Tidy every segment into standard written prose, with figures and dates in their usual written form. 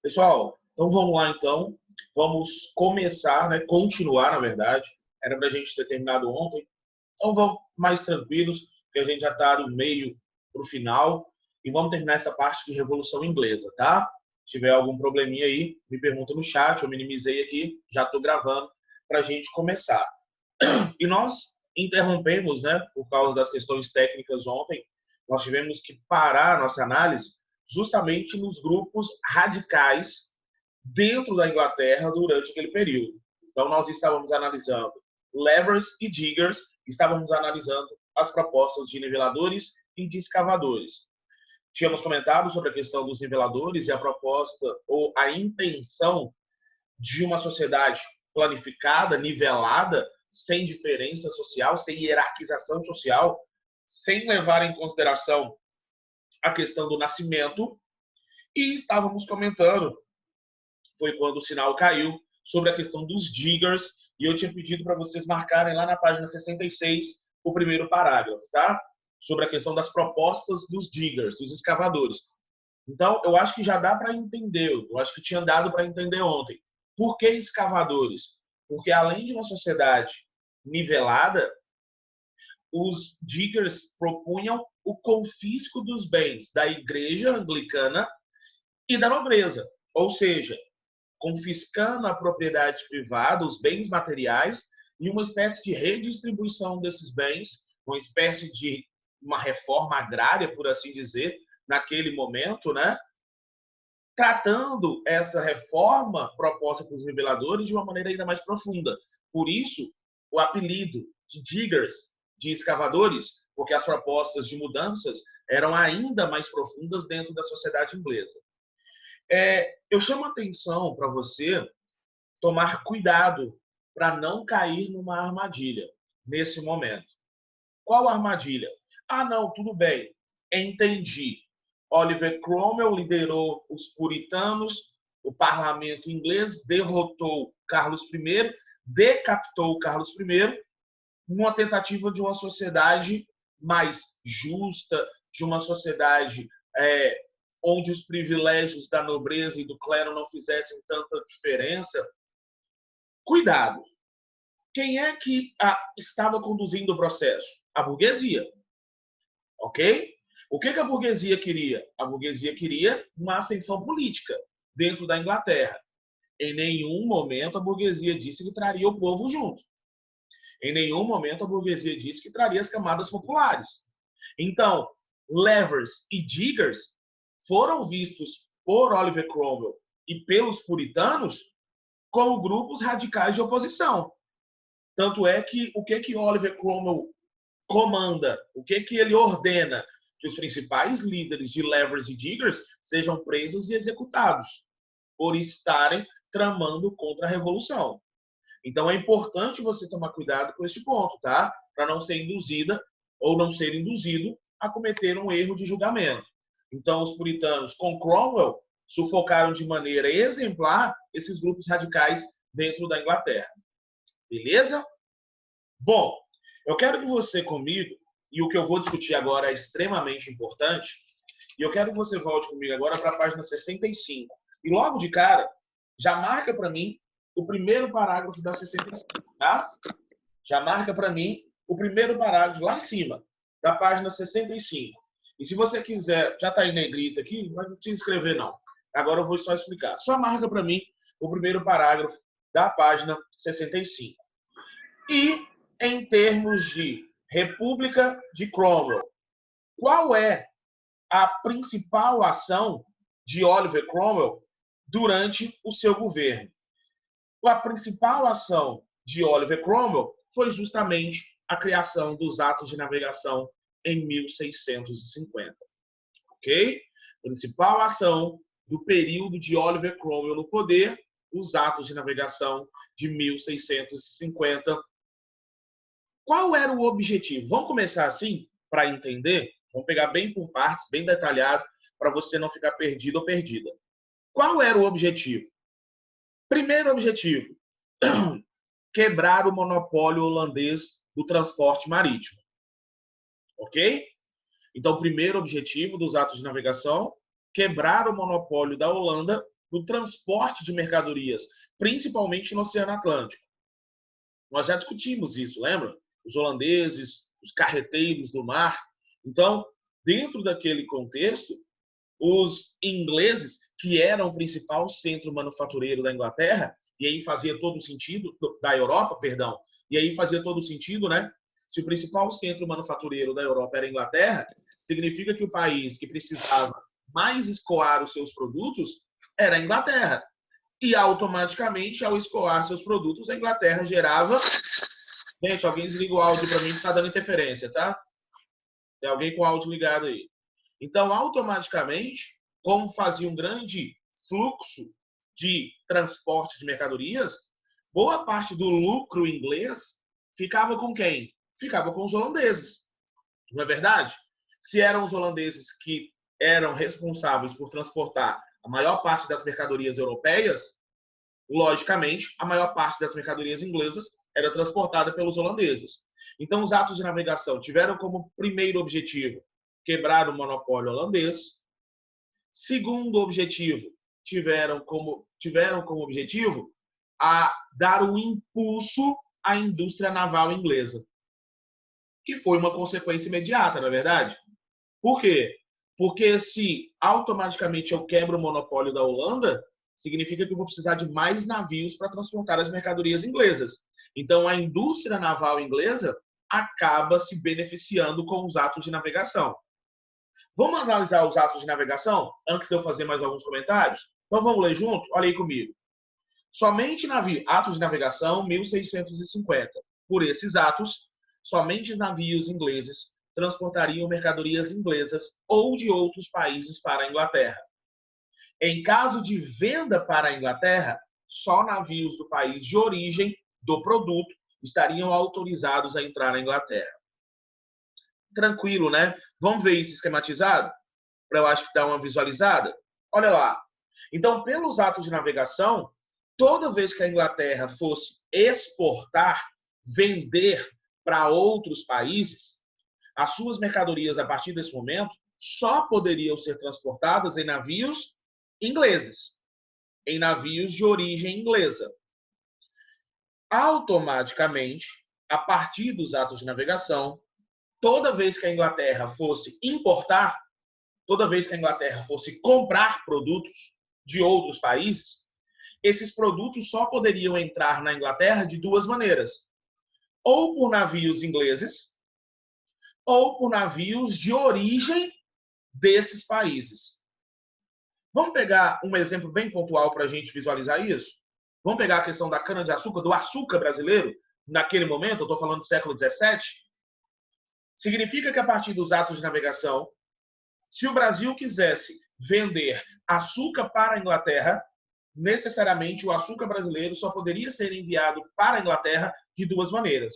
Pessoal, então vamos lá então. Vamos começar, né? Continuar, na verdade. Era para a gente ter terminado ontem. Então vamos mais tranquilos, porque a gente já está do meio para o final. E vamos terminar essa parte de Revolução Inglesa, tá? Se tiver algum probleminha aí, me pergunta no chat, eu minimizei aqui, já estou gravando para a gente começar. E nós interrompemos, né, por causa das questões técnicas ontem, nós tivemos que parar a nossa análise justamente nos grupos radicais dentro da Inglaterra durante aquele período. Então, nós estávamos analisando levers e diggers, estávamos analisando as propostas de niveladores e de escavadores. Tínhamos comentado sobre a questão dos niveladores e a proposta ou a intenção de uma sociedade planificada, nivelada, sem diferença social, sem hierarquização social, sem levar em consideração a questão do nascimento. E estávamos comentando, foi quando o sinal caiu, sobre a questão dos diggers, e eu tinha pedido para vocês marcarem lá na página 66 o primeiro parágrafo, tá? Sobre a questão das propostas dos diggers, dos escavadores. Então, eu acho que já dá para entender, eu acho que tinha dado para entender ontem. Por que escavadores? Porque além de uma sociedade nivelada, os diggers propunham o confisco dos bens da igreja anglicana e da nobreza. Ou seja, confiscando a propriedade privada, os bens materiais, e uma espécie de redistribuição desses bens, uma espécie de uma reforma agrária, por assim dizer, naquele momento, né? Tratando essa reforma proposta pelos niveladores de uma maneira ainda mais profunda. Por isso, o apelido de diggers, de escavadores, porque as propostas de mudanças eram ainda mais profundas dentro da sociedade inglesa. Eu chamo a atenção para você tomar cuidado para não cair numa armadilha nesse momento. Qual armadilha? Ah, não, tudo bem, entendi. Oliver Cromwell liderou os puritanos, o parlamento inglês derrotou Carlos I, decapitou Carlos I, numa tentativa de uma sociedade mais justa, de uma sociedade onde os privilégios da nobreza e do clero não fizessem tanta diferença. Cuidado! Quem é que estava conduzindo o processo? A burguesia. Ok? O que a burguesia queria? A burguesia queria uma ascensão política dentro da Inglaterra. Em nenhum momento a burguesia disse que traria o povo junto. Em nenhum momento a burguesia disse que traria as camadas populares. Então, levers e diggers foram vistos por Oliver Cromwell e pelos puritanos como grupos radicais de oposição. Tanto é que o que Oliver Cromwell comanda, o que ele ordena? Que os principais líderes de levers e diggers sejam presos e executados por estarem tramando contra a revolução. Então é importante você tomar cuidado com esse ponto, tá? Para não ser induzida ou não ser induzido a cometer um erro de julgamento. Então os puritanos com Cromwell sufocaram de maneira exemplar esses grupos radicais dentro da Inglaterra. Beleza? Bom, eu quero que você comigo, e o que eu vou discutir agora é extremamente importante, e eu quero que você volte comigo agora para a página 65. E logo de cara, já marca para mim o primeiro parágrafo da 65, tá? Já marca para mim o primeiro parágrafo lá em cima, da página 65. E se você quiser, já está em negrito aqui, mas não precisa escrever não. Agora eu vou só explicar. Só marca para mim o primeiro parágrafo da página 65. E em termos de República de Cromwell, qual é a principal ação de Oliver Cromwell durante o seu governo? A principal ação de Oliver Cromwell foi justamente a criação dos atos de navegação em 1650. Ok? Principal ação do período de Oliver Cromwell no poder, os atos de navegação de 1650. Qual era o objetivo? Vamos começar assim, para entender? Vamos pegar bem por partes, bem detalhado, para você não ficar perdido ou perdida. Qual era o objetivo? Primeiro objetivo, quebrar o monopólio holandês do transporte marítimo. Ok? Então, o primeiro objetivo dos atos de navegação, quebrar o monopólio da Holanda no transporte de mercadorias, principalmente no Oceano Atlântico. Nós já discutimos isso, lembra? Os holandeses, os carreteiros do mar. Então, dentro daquele contexto, os ingleses, que eram o principal centro manufatureiro da Inglaterra, e aí fazia todo sentido, da Europa, perdão, e aí fazia todo sentido, né? Se o principal centro manufatureiro da Europa era a Inglaterra, significa que o país que precisava mais escoar os seus produtos era a Inglaterra. E automaticamente, ao escoar seus produtos, a Inglaterra gerava. Gente, alguém desliga o áudio para mim que está dando interferência, tá? Tem alguém com o áudio ligado aí. Então, automaticamente, como fazia um grande fluxo de transporte de mercadorias, boa parte do lucro inglês ficava com quem? Ficava com os holandeses. Não é verdade? Se eram os holandeses que eram responsáveis por transportar a maior parte das mercadorias europeias, logicamente, a maior parte das mercadorias inglesas era transportada pelos holandeses. Então, os atos de navegação tiveram como primeiro objetivo quebrar o monopólio holandês. Segundo objetivo, tiveram como objetivo a dar um impulso à indústria naval inglesa. E foi uma consequência imediata, na verdade. Por quê? Porque se automaticamente eu quebro o monopólio da Holanda, significa que eu vou precisar de mais navios para transportar as mercadorias inglesas. Então, a indústria naval inglesa acaba se beneficiando com os atos de navegação. Vamos analisar os atos de navegação antes de eu fazer mais alguns comentários? Então, vamos ler junto? Olha aí comigo. Somente atos de navegação 1650. Por esses atos, somente navios ingleses transportariam mercadorias inglesas ou de outros países para a Inglaterra. Em caso de venda para a Inglaterra, só navios do país de origem do produto estariam autorizados a entrar na Inglaterra. Tranquilo, né? Vamos ver isso esquematizado? Para eu acho que dar uma visualizada? Olha lá. Então, pelos atos de navegação, toda vez que a Inglaterra fosse exportar, vender para outros países, as suas mercadorias, a partir desse momento, só poderiam ser transportadas em navios ingleses, em navios de origem inglesa. Automaticamente, a partir dos atos de navegação, toda vez que a Inglaterra fosse importar, toda vez que a Inglaterra fosse comprar produtos de outros países, esses produtos só poderiam entrar na Inglaterra de duas maneiras: ou por navios ingleses, ou por navios de origem desses países. Vamos pegar um exemplo bem pontual para a gente visualizar isso? Vamos pegar a questão da cana-de-açúcar, do açúcar brasileiro, naquele momento, eu estou falando do século XVII. Significa que a partir dos atos de navegação, se o Brasil quisesse vender açúcar para a Inglaterra, necessariamente o açúcar brasileiro só poderia ser enviado para a Inglaterra de duas maneiras: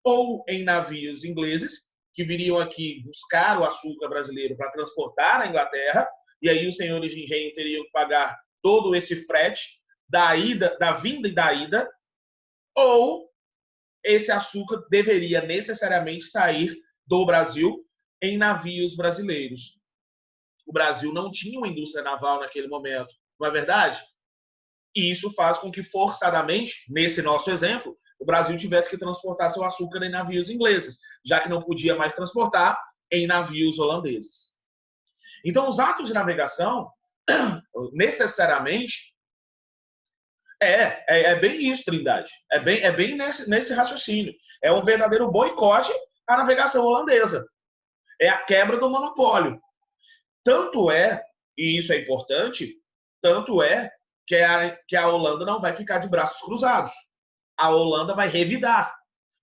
ou em navios ingleses, que viriam aqui buscar o açúcar brasileiro para transportar à Inglaterra, e aí os senhores de engenho teriam que pagar todo esse frete da ida, da vinda e da ida, ou esse açúcar deveria necessariamente sair do Brasil em navios brasileiros. O Brasil não tinha uma indústria naval naquele momento, não é verdade? E isso faz com que, forçadamente, nesse nosso exemplo, o Brasil tivesse que transportar seu açúcar em navios ingleses, já que não podia mais transportar em navios holandeses. Então, os atos de navegação, necessariamente, é bem isso, Trindade. É bem nesse raciocínio. É um verdadeiro boicote à navegação holandesa. É a quebra do monopólio. Tanto é, e isso é importante, tanto é que a Holanda não vai ficar de braços cruzados. A Holanda vai revidar.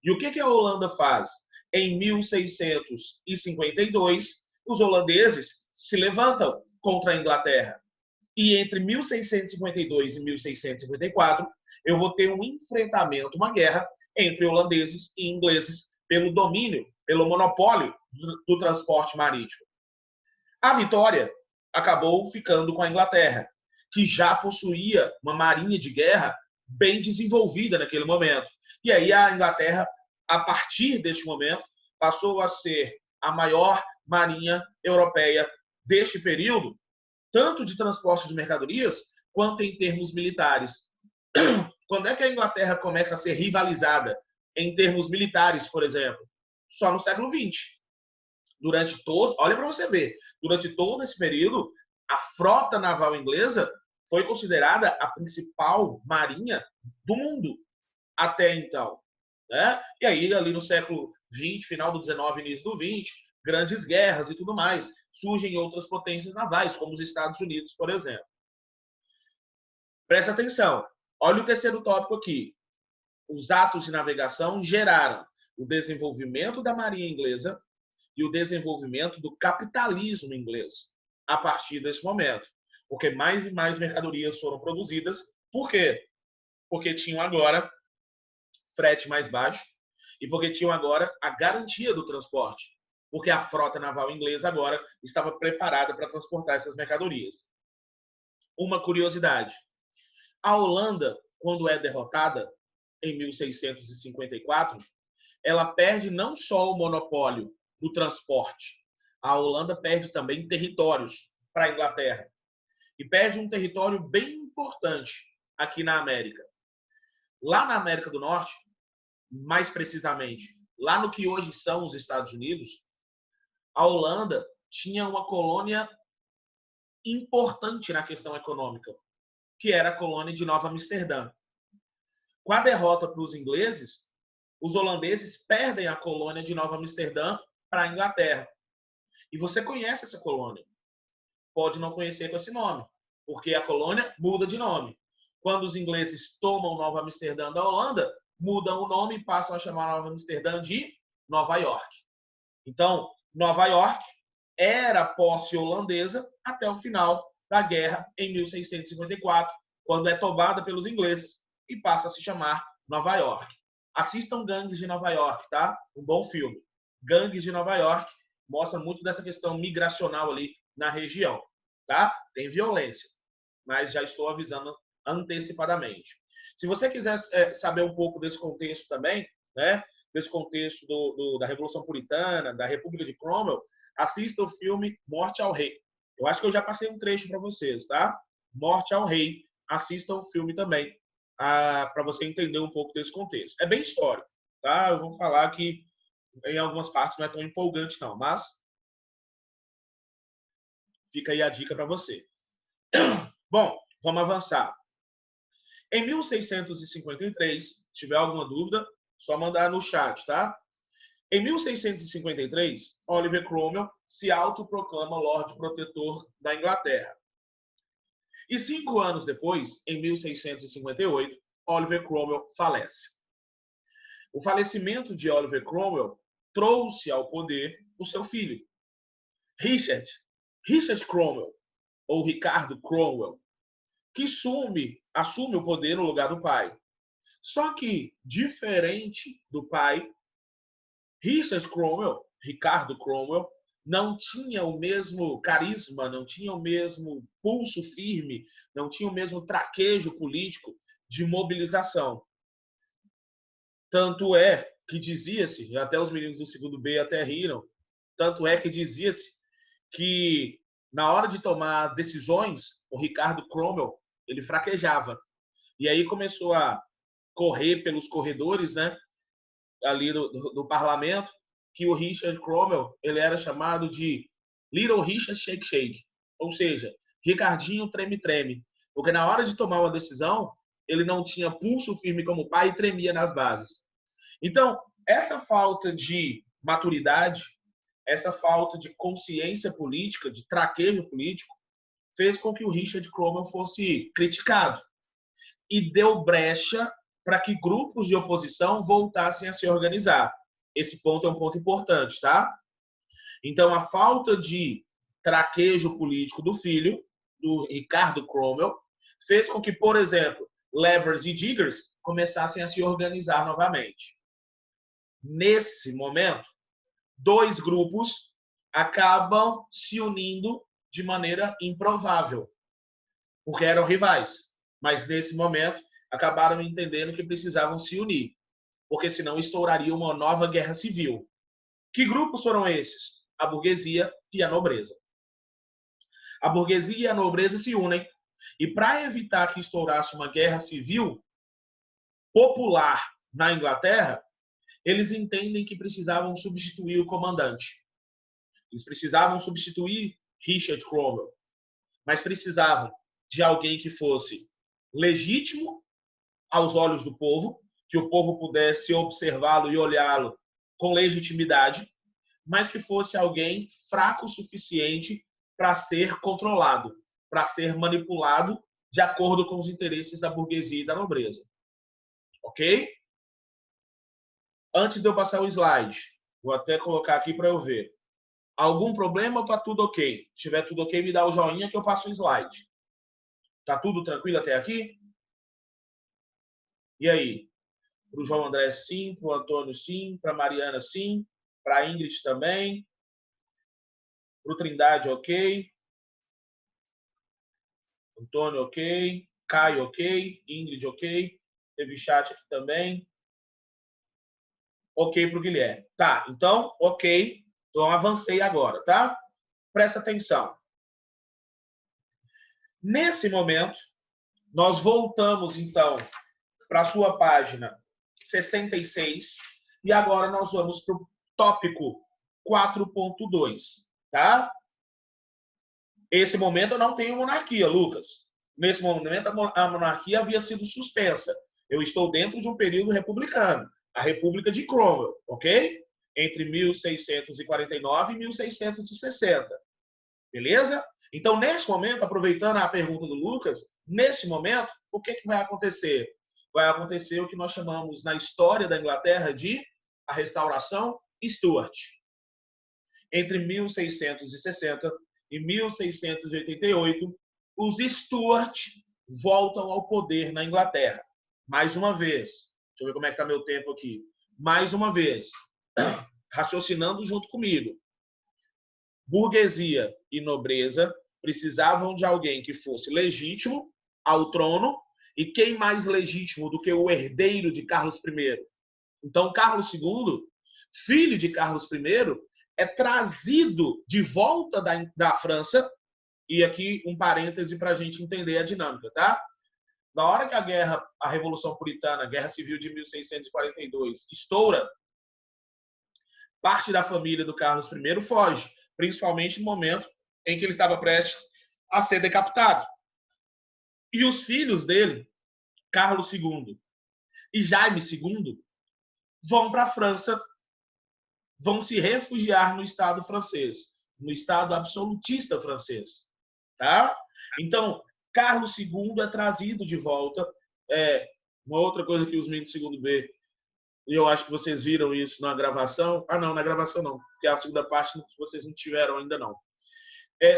E o que a Holanda faz? Em 1652, os holandeses se levantam contra a Inglaterra. E entre 1652 e 1654, eu vou ter um enfrentamento, uma guerra entre holandeses e ingleses pelo domínio, pelo monopólio do transporte marítimo. A vitória acabou ficando com a Inglaterra, que já possuía uma marinha de guerra bem desenvolvida naquele momento. E aí a Inglaterra, a partir deste momento, passou a ser a maior marinha europeia deste período, tanto de transporte de mercadorias, quanto em termos militares. Quando é que a Inglaterra começa a ser rivalizada em termos militares, por exemplo? Só no século XX. Durante todo, olha para você ver, durante todo esse período, a frota naval inglesa foi considerada a principal marinha do mundo até então. Né? E aí, ali no século XX, final do XIX, início do XX, grandes guerras e tudo mais, surgem outras potências navais, como os Estados Unidos, por exemplo. Presta atenção, olha o terceiro tópico aqui. Os atos de navegação geraram o desenvolvimento da marinha inglesa e o desenvolvimento do capitalismo inglês a partir desse momento. Porque mais e mais mercadorias foram produzidas. Por quê? Porque tinham agora frete mais baixo e porque tinham agora a garantia do transporte. Porque a frota naval inglesa agora estava preparada para transportar essas mercadorias. Uma curiosidade. A Holanda, quando é derrotada, em 1654, ela perde não só o monopólio do transporte, a Holanda perde também territórios para a Inglaterra. E perde um território bem importante aqui na América. Lá na América do Norte, mais precisamente, lá no que hoje são os Estados Unidos, a Holanda tinha uma colônia importante na questão econômica, que era a colônia de Nova Amsterdã. Com a derrota para os ingleses, os holandeses perdem a colônia de Nova Amsterdã para a Inglaterra. E você conhece essa colônia. Pode não conhecer com esse nome, porque a colônia muda de nome. Quando os ingleses tomam Nova Amsterdã da Holanda, mudam o nome e passam a chamar Nova Amsterdã de Nova York. Então, Nova York era posse holandesa até o final da guerra em 1654, quando é tomada pelos ingleses e passa a se chamar Nova York. Assistam Gangues de Nova York, tá? Um bom filme. Gangues de Nova York mostra muito dessa questão migracional ali na região, tá? Tem violência, mas já estou avisando antecipadamente. Se você quiser saber um pouco desse contexto também, né? Desse contexto da Revolução Puritana, da República de Cromwell, assista o filme Morte ao Rei. Eu acho que eu já passei um trecho para vocês, tá? Morte ao Rei. Assista o filme também, para você entender um pouco desse contexto. É bem histórico, tá? Eu vou falar que em algumas partes não é tão empolgante, não, mas fica aí a dica para você. Bom, vamos avançar. Em 1653, se tiver alguma dúvida, só mandar no chat, tá? Em 1653, Oliver Cromwell se autoproclama Lorde Protetor da Inglaterra. E 5 anos depois, em 1658, Oliver Cromwell falece. O falecimento de Oliver Cromwell trouxe ao poder o seu filho, Richard Cromwell, ou Ricardo Cromwell, que assume o poder no lugar do pai. Só que, diferente do pai, Ricardo Cromwell, não tinha o mesmo carisma, não tinha o mesmo pulso firme, não tinha o mesmo traquejo político de mobilização. Tanto é que dizia-se, até os meninos do segundo B até riram, tanto é que dizia-se que na hora de tomar decisões, o Ricardo Cromwell, ele fraquejava. E aí começou a correr pelos corredores, né, ali do parlamento, que o Richard Cromwell, ele era chamado de Little Richard Shake Shake, ou seja, Ricardinho treme-treme, porque na hora de tomar uma decisão, ele não tinha pulso firme como o pai e tremia nas bases. Então, essa falta de maturidade, essa falta de consciência política, de traquejo político, fez com que o Richard Cromwell fosse criticado e deu brecha para que grupos de oposição voltassem a se organizar. Esse ponto é um ponto importante, tá? Então, a falta de traquejo político do filho, do Ricardo Cromwell, fez com que, por exemplo, Levers e Diggers começassem a se organizar novamente. Nesse momento, dois grupos acabam se unindo de maneira improvável, porque eram rivais. Mas, nesse momento, acabaram entendendo que precisavam se unir, porque senão estouraria uma nova guerra civil. Que grupos foram esses? A burguesia e a nobreza. A burguesia e a nobreza se unem E para evitar que estourasse uma guerra civil popular na Inglaterra, eles entendem que precisavam substituir o comandante. Eles precisavam substituir Richard Cromwell, mas precisavam de alguém que fosse legítimo aos olhos do povo, que o povo pudesse observá-lo e olhá-lo com legitimidade, mas que fosse alguém fraco o suficiente para ser controlado, para ser manipulado de acordo com os interesses da burguesia e da nobreza. Ok? Antes de eu passar o slide, vou até colocar aqui para eu ver. Algum problema ou tá tudo ok? Se tiver tudo ok, me dá o joinha que eu passo o slide. Tá tudo tranquilo até aqui? E aí? Para o João André, sim. Para o Antônio, sim. Para a Mariana, sim. Para a Ingrid também. Para o Trindade, ok. Antônio, ok. Caio, ok. Ingrid, ok. Teve chat aqui também. Ok para o Guilherme. Tá, então, ok. Então, avancei agora, tá? Presta atenção. Nesse momento, nós voltamos, então, para a sua página 66 e agora nós vamos para o tópico 4.2, tá? Esse momento eu não tenho monarquia, Lucas. Nesse momento a monarquia havia sido suspensa. Eu estou dentro de um período republicano, a República de Cromwell, ok? Entre 1649 e 1660. Beleza? Então, nesse momento, aproveitando a pergunta do Lucas, nesse momento, o que vai acontecer? Vai acontecer o que nós chamamos na história da Inglaterra de a restauração Stuart. Entre 1660 e 1688, os Stuart voltam ao poder na Inglaterra. Mais uma vez, deixa eu ver como é que está meu tempo aqui. Mais uma vez, raciocinando junto comigo. Burguesia e nobreza precisavam de alguém que fosse legítimo ao trono, e quem mais legítimo do que o herdeiro de Carlos I? Então, Carlos II, filho de Carlos I, é trazido de volta da França, e aqui um parêntese para a gente entender a dinâmica, tá? Na hora que a Revolução Puritana, a Guerra Civil de 1642, estoura, parte da família do Carlos I foge, principalmente no momento em que ele estava prestes a ser decapitado. E os filhos dele, Carlos II e Jaime II, vão para a França, vão se refugiar no Estado francês, no Estado absolutista francês. Tá? Então, Carlos II é trazido de volta. Uma outra coisa que os meninos do segundo B, e eu acho que vocês viram isso na gravação. Ah, não, na gravação não, porque a segunda parte vocês não tiveram ainda não.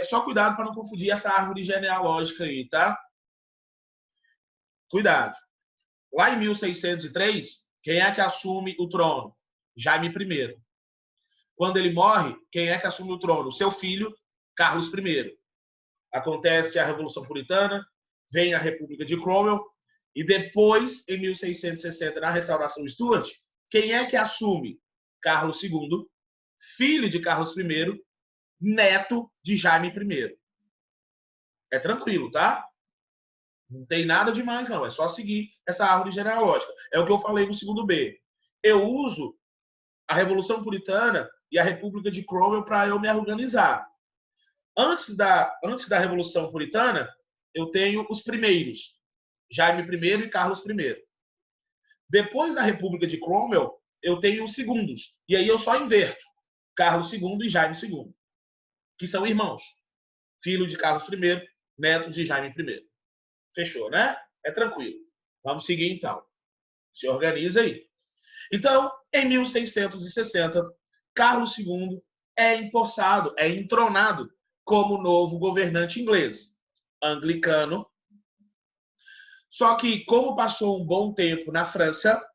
Só cuidado para não confundir essa árvore genealógica aí, tá? Cuidado. Lá em 1603, quem é que assume o trono? Jaime I. Quando ele morre, quem é que assume o trono? Seu filho, Carlos I. Acontece a Revolução Puritana, vem a República de Cromwell, e depois, em 1660, na restauração Stuart, quem é que assume? Carlos II, filho de Carlos I, neto de Jaime I. É tranquilo, tá? Não tem nada demais, não. É só seguir essa árvore genealógica. É o que eu falei no segundo B. Eu uso a Revolução Puritana e a República de Cromwell para eu me organizar. Antes da Revolução Puritana, eu tenho os primeiros, Jaime I e Carlos I. Depois da República de Cromwell, eu tenho os segundos. E aí eu só inverto, Carlos II e Jaime II, que são irmãos. Filho de Carlos I, neto de Jaime I. Fechou, né? É tranquilo. Vamos seguir então. Se organiza aí. Então, em 1660, Carlos II é empossado, é entronado como novo governante inglês, anglicano. Só que, como passou um bom tempo na França,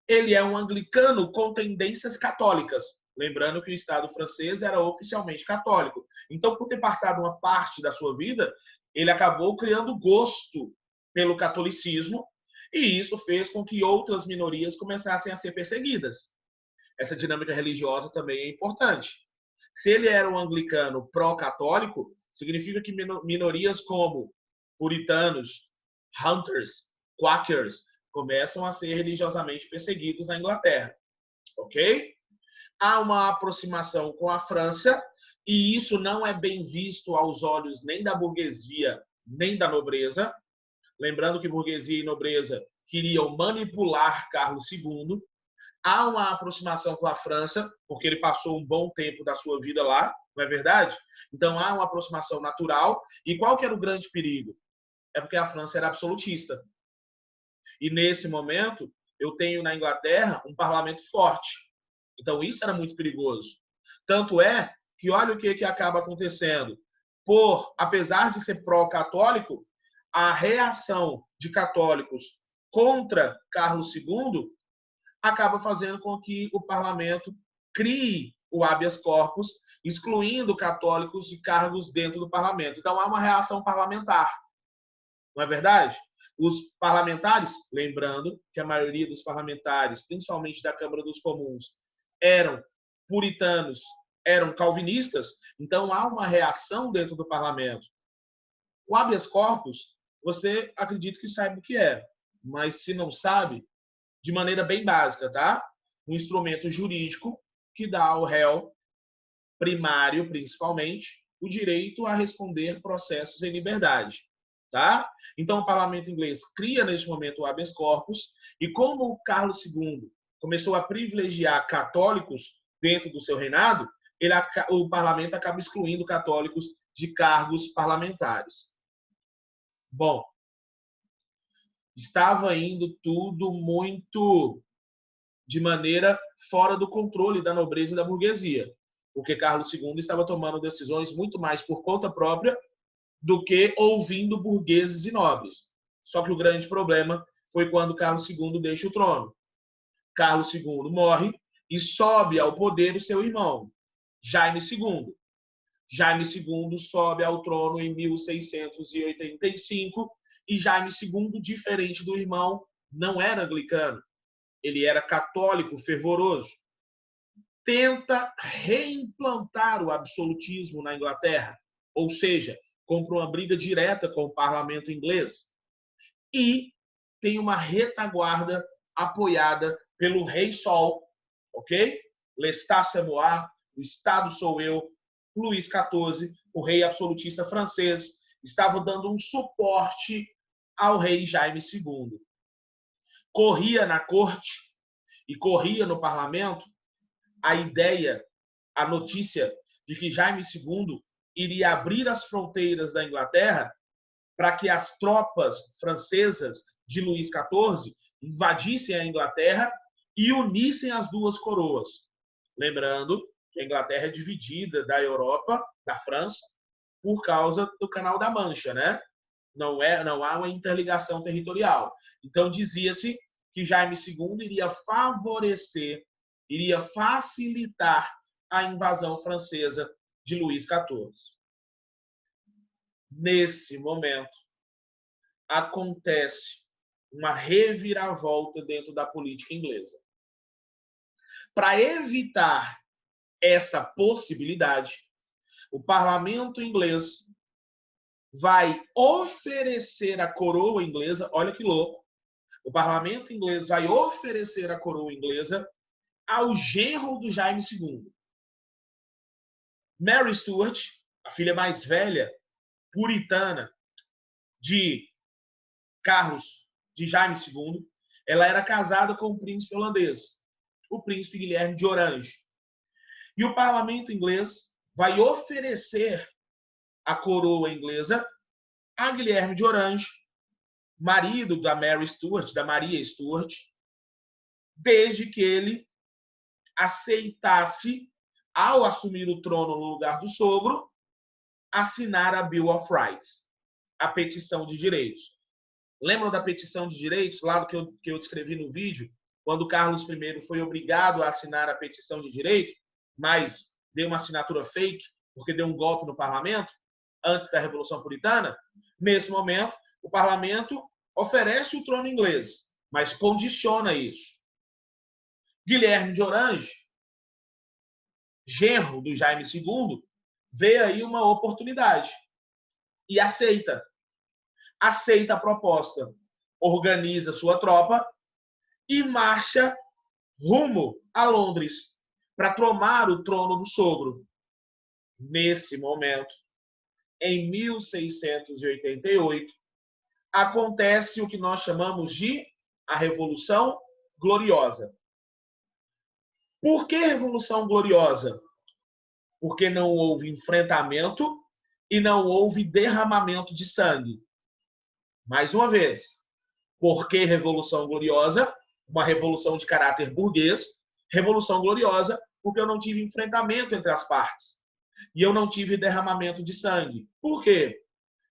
ele é um anglicano com tendências católicas. Lembrando que o Estado francês era oficialmente católico. Então, por ter passado uma parte da sua vida, ele acabou criando gosto pelo catolicismo, e isso fez com que outras minorias começassem a ser perseguidas. Essa dinâmica religiosa também é importante. Se ele era um anglicano pró-católico, significa que minorias como puritanos, hunters, quakers, começam a ser religiosamente perseguidos na Inglaterra. Ok? Há uma aproximação com a França, e isso não é bem visto aos olhos nem da burguesia, nem da nobreza. Lembrando que burguesia e nobreza queriam manipular Carlos II. Há uma aproximação com a França, porque ele passou um bom tempo da sua vida lá, não é verdade? Então há uma aproximação natural. E qual que era o grande perigo? É porque a França era absolutista. E nesse momento, eu tenho na Inglaterra um parlamento forte. Então isso era muito perigoso. Tanto é que olha o que acaba acontecendo. Apesar de ser pró-católico, a reação de católicos contra Carlos II acaba fazendo com que o parlamento crie o habeas corpus, excluindo católicos de cargos dentro do parlamento. Então há uma reação parlamentar, não é verdade? Os parlamentares, lembrando que a maioria dos parlamentares, principalmente da Câmara dos Comuns, eram puritanos, eram calvinistas, então há uma reação dentro do parlamento. O habeas corpus, você acredita que sabe o que é, mas se não sabe, de maneira bem básica, tá? Um instrumento jurídico que dá ao réu primário, principalmente, o direito a responder processos em liberdade, tá? Então, o parlamento inglês cria, neste momento, o habeas corpus, e como o Carlos II começou a privilegiar católicos dentro do seu reinado, o parlamento acaba excluindo católicos de cargos parlamentares. Bom, estava indo tudo muito de maneira fora do controle da nobreza e da burguesia, porque Carlos II estava tomando decisões muito mais por conta própria do que ouvindo burgueses e nobres. Só que o grande problema foi quando Carlos II deixa o trono. Carlos II morre e sobe ao poder o seu irmão, Jaime II. Jaime II sobe ao trono em 1685 e Jaime II, diferente do irmão, não era anglicano. Ele era católico fervoroso. Tenta reimplantar o absolutismo na Inglaterra, ou seja, compra uma briga direta com o parlamento inglês e tem uma retaguarda apoiada pelo Rei Sol, ok? L'État c'est moi, o Estado sou eu, Luís XIV, o rei absolutista francês, estava dando um suporte ao rei Jaime II. Corria na corte e corria no parlamento a ideia, a notícia de que Jaime II iria abrir as fronteiras da Inglaterra para que as tropas francesas de Luís XIV invadissem a Inglaterra e unissem as duas coroas. Lembrando que a Inglaterra é dividida da Europa, da França, por causa do Canal da Mancha, né? Não há uma interligação territorial. Então dizia-se que Jaime II iria favorecer, iria facilitar a invasão francesa de Luís XIV. Nesse momento, acontece uma reviravolta dentro da política inglesa. Para evitar essa possibilidade, o parlamento inglês vai oferecer a coroa inglesa, olha que louco, o parlamento inglês vai oferecer a coroa inglesa ao genro do Jaime II. Mary Stuart, a filha mais velha, puritana, de Jaime II, ela era casada com o príncipe holandês, o príncipe Guilherme de Orange. E o parlamento inglês vai oferecer a coroa inglesa a Guilherme de Orange, marido da Mary Stuart, da Maria Stuart, desde que ele aceitasse, ao assumir o trono no lugar do sogro, assinar a Bill of Rights, a petição de direitos. Lembram da petição de direitos, lá que eu descrevi no vídeo, quando Carlos I foi obrigado a assinar a petição de direito, mas deu uma assinatura fake, porque deu um golpe no parlamento, antes da Revolução Puritana? Nesse momento, o parlamento oferece o trono inglês, mas condiciona isso. Guilherme de Orange, genro do Jaime II, vê aí uma oportunidade e aceita. aceita a proposta, organiza sua tropa e marcha rumo a Londres para tomar o trono do sogro. Nesse momento, em 1688, acontece o que nós chamamos de a Revolução Gloriosa. Por que Revolução Gloriosa? Porque não houve enfrentamento e não houve derramamento de sangue. Mais uma vez, por que Revolução Gloriosa? Uma revolução de caráter burguês. Revolução Gloriosa porque eu não tive enfrentamento entre as partes. E eu não tive derramamento de sangue. Por quê?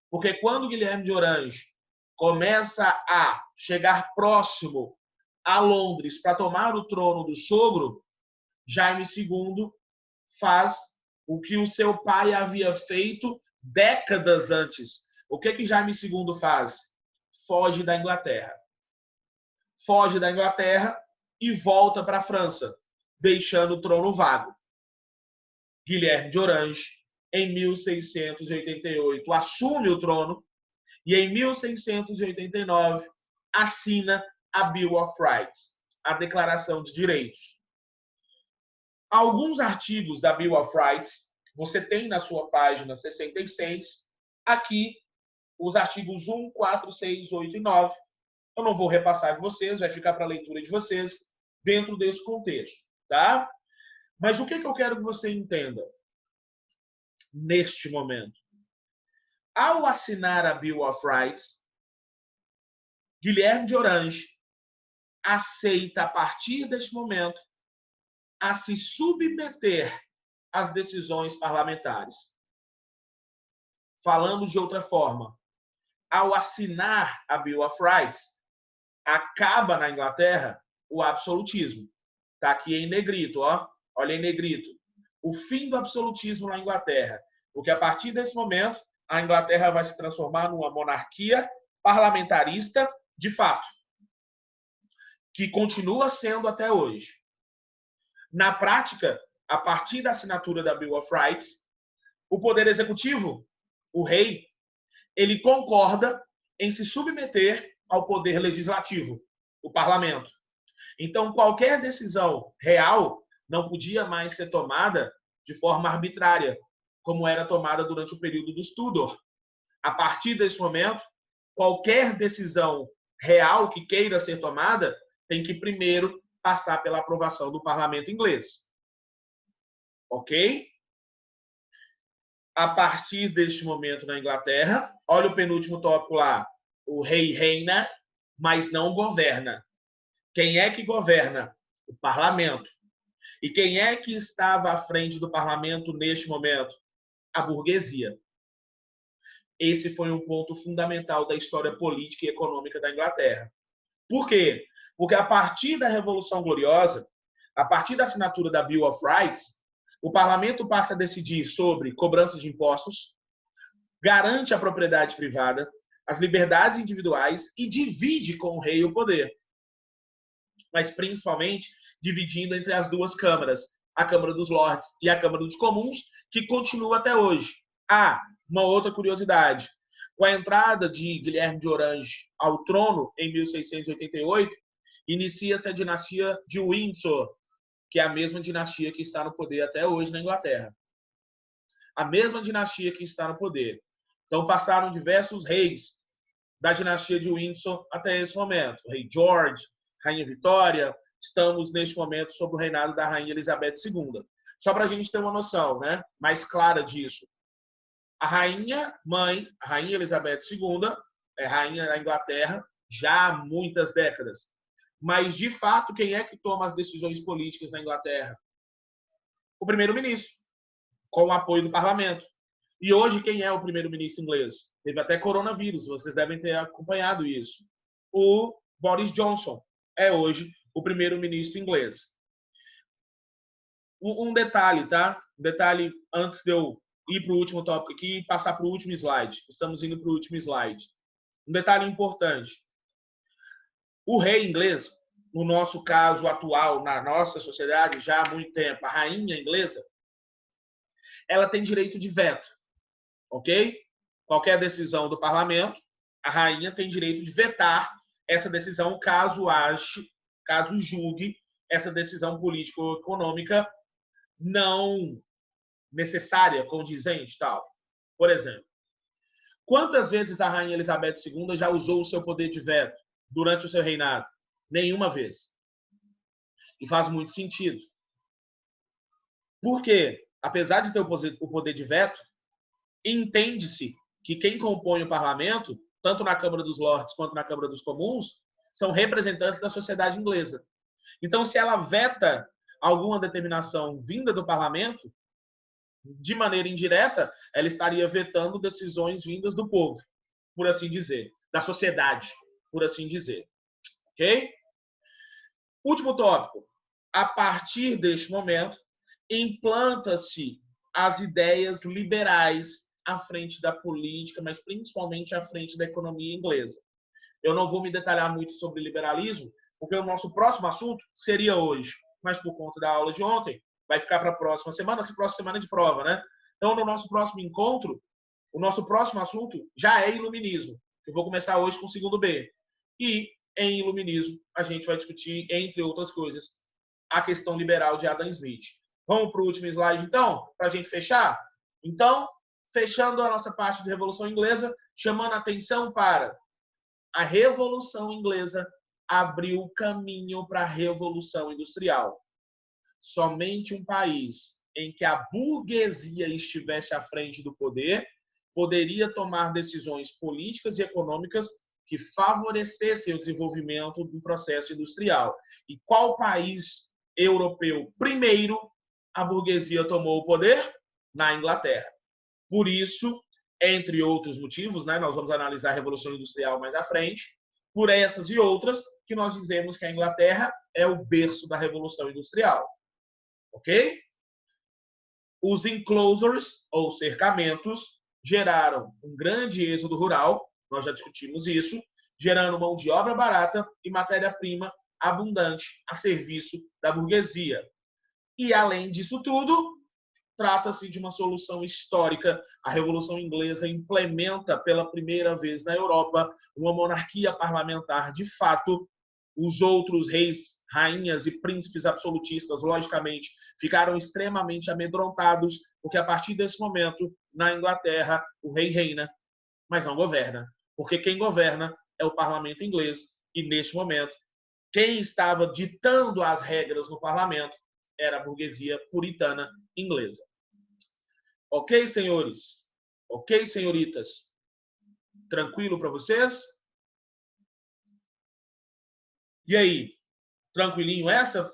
Porque quando Guilherme de Orange começa a chegar próximo a Londres para tomar o trono do sogro, Jaime II faz o que o seu pai havia feito décadas antes. O que Jaime II faz? Foge da Inglaterra. Foge da Inglaterra e volta para a França, deixando o trono vago. Guilherme de Orange, em 1688, assume o trono e, em 1689, assina a Bill of Rights, a Declaração de Direitos. Alguns artigos da Bill of Rights, você tem na sua página 66, aqui os artigos 1, 4, 6, 8 e 9. Eu não vou repassar de vocês, vai ficar para a leitura de vocês dentro desse contexto, tá? Mas o que eu quero que você entenda neste momento? Ao assinar a Bill of Rights, Guilherme de Orange aceita, a partir deste momento, a se submeter às decisões parlamentares. Falando de outra forma, ao assinar a Bill of Rights, acaba na Inglaterra o absolutismo. Está aqui em negrito, ó. Olha em negrito. O fim do absolutismo na Inglaterra. Porque a partir desse momento, a Inglaterra vai se transformar numa monarquia parlamentarista de fato, que continua sendo até hoje. Na prática, a partir da assinatura da Bill of Rights, o poder executivo, o rei, ele concorda em se submeter ao poder legislativo, o parlamento. Então, qualquer decisão real não podia mais ser tomada de forma arbitrária, como era tomada durante o período dos Tudor. A partir desse momento, qualquer decisão real que queira ser tomada tem que primeiro passar pela aprovação do parlamento inglês. Ok? A partir deste momento na Inglaterra, olha o penúltimo tópico lá. O rei reina, mas não governa. Quem é que governa? O parlamento. E quem é que estava à frente do parlamento neste momento? A burguesia. Esse foi um ponto fundamental da história política e econômica da Inglaterra. Por quê? Porque a partir da Revolução Gloriosa, a partir da assinatura da Bill of Rights, o parlamento passa a decidir sobre cobrança de impostos, garante a propriedade privada, as liberdades individuais e divide com o rei o poder. Mas principalmente dividindo entre as duas câmaras, a Câmara dos Lordes e a Câmara dos Comuns, que continua até hoje. Uma outra curiosidade. Com a entrada de Guilherme de Orange ao trono em 1688, inicia-se a dinastia de Windsor, que é a mesma dinastia que está no poder até hoje na Inglaterra. A mesma dinastia que está no poder. Então passaram diversos reis da dinastia de Windsor até esse momento. O rei George, Rainha Vitória, estamos neste momento sob o reinado da Rainha Elizabeth II. Só para a gente ter uma noção, né, mais clara disso. A rainha mãe, a Rainha Elizabeth II, é rainha da Inglaterra já há muitas décadas. Mas, de fato, quem é que toma as decisões políticas na Inglaterra? O primeiro-ministro, com o apoio do parlamento. E hoje, quem é o primeiro-ministro inglês? Teve até coronavírus, vocês devem ter acompanhado isso. O Boris Johnson é hoje o primeiro-ministro inglês. Um detalhe, tá? Um detalhe antes de eu ir para o último tópico aqui e passar para o último slide. Estamos indo para o último slide. Um detalhe importante. O rei inglês, no nosso caso atual, na nossa sociedade, já há muito tempo, a rainha inglesa, ela tem direito de veto, ok? Qualquer decisão do parlamento, A rainha tem direito de vetar essa decisão caso julgue essa decisão político-econômica não necessária, condizente, tal. Por exemplo, quantas vezes a rainha Elizabeth II já usou o seu poder de veto durante o seu reinado? Nenhuma vez. E faz muito sentido. Porque, apesar de ter o poder de veto, entende-se que quem compõe o parlamento, tanto na Câmara dos Lordes quanto na Câmara dos Comuns, são representantes da sociedade inglesa. Então, se ela veta alguma determinação vinda do parlamento, de maneira indireta, ela estaria vetando decisões vindas do povo, por assim dizer, da sociedade, por assim dizer. Ok? Último tópico. A partir deste momento, implanta-se as ideias liberais à frente da política, mas principalmente à frente da economia inglesa. Eu não vou me detalhar muito sobre liberalismo, porque o nosso próximo assunto seria hoje, mas por conta da aula de ontem, vai ficar para a próxima semana, se próxima semana é de prova, né? Então, no nosso próximo encontro, o nosso próximo assunto já é iluminismo. Eu vou começar hoje com o segundo B. E em iluminismo, a gente vai discutir, entre outras coisas, a questão liberal de Adam Smith. Vamos para o último slide, então, para a gente fechar? Então, fechando a nossa parte de Revolução Inglesa, chamando a atenção para a Revolução Inglesa abriu caminho para a Revolução Industrial. Somente um país em que a burguesia estivesse à frente do poder poderia tomar decisões políticas e econômicas que favorecessem o desenvolvimento do processo industrial. E qual país europeu primeiro a burguesia tomou o poder? Na Inglaterra. Por isso, entre outros motivos, né, nós vamos analisar a Revolução Industrial mais à frente, por essas e outras, que nós dizemos que a Inglaterra é o berço da Revolução Industrial. Ok? Os enclosures, ou cercamentos, geraram um grande êxodo rural, nós já discutimos isso, gerando mão de obra barata e matéria-prima abundante a serviço da burguesia. E, além disso tudo, trata-se de uma solução histórica. A Revolução Inglesa implementa pela primeira vez na Europa uma monarquia parlamentar de fato. Os outros reis, rainhas e príncipes absolutistas, logicamente, ficaram extremamente amedrontados, porque a partir desse momento, na Inglaterra, o rei reina, mas não governa. Porque quem governa é o parlamento inglês, e neste momento, quem estava ditando as regras no parlamento era a burguesia puritana inglesa. Ok, senhores? Ok, senhoritas? Tranquilo para vocês? E aí? Tranquilinho essa?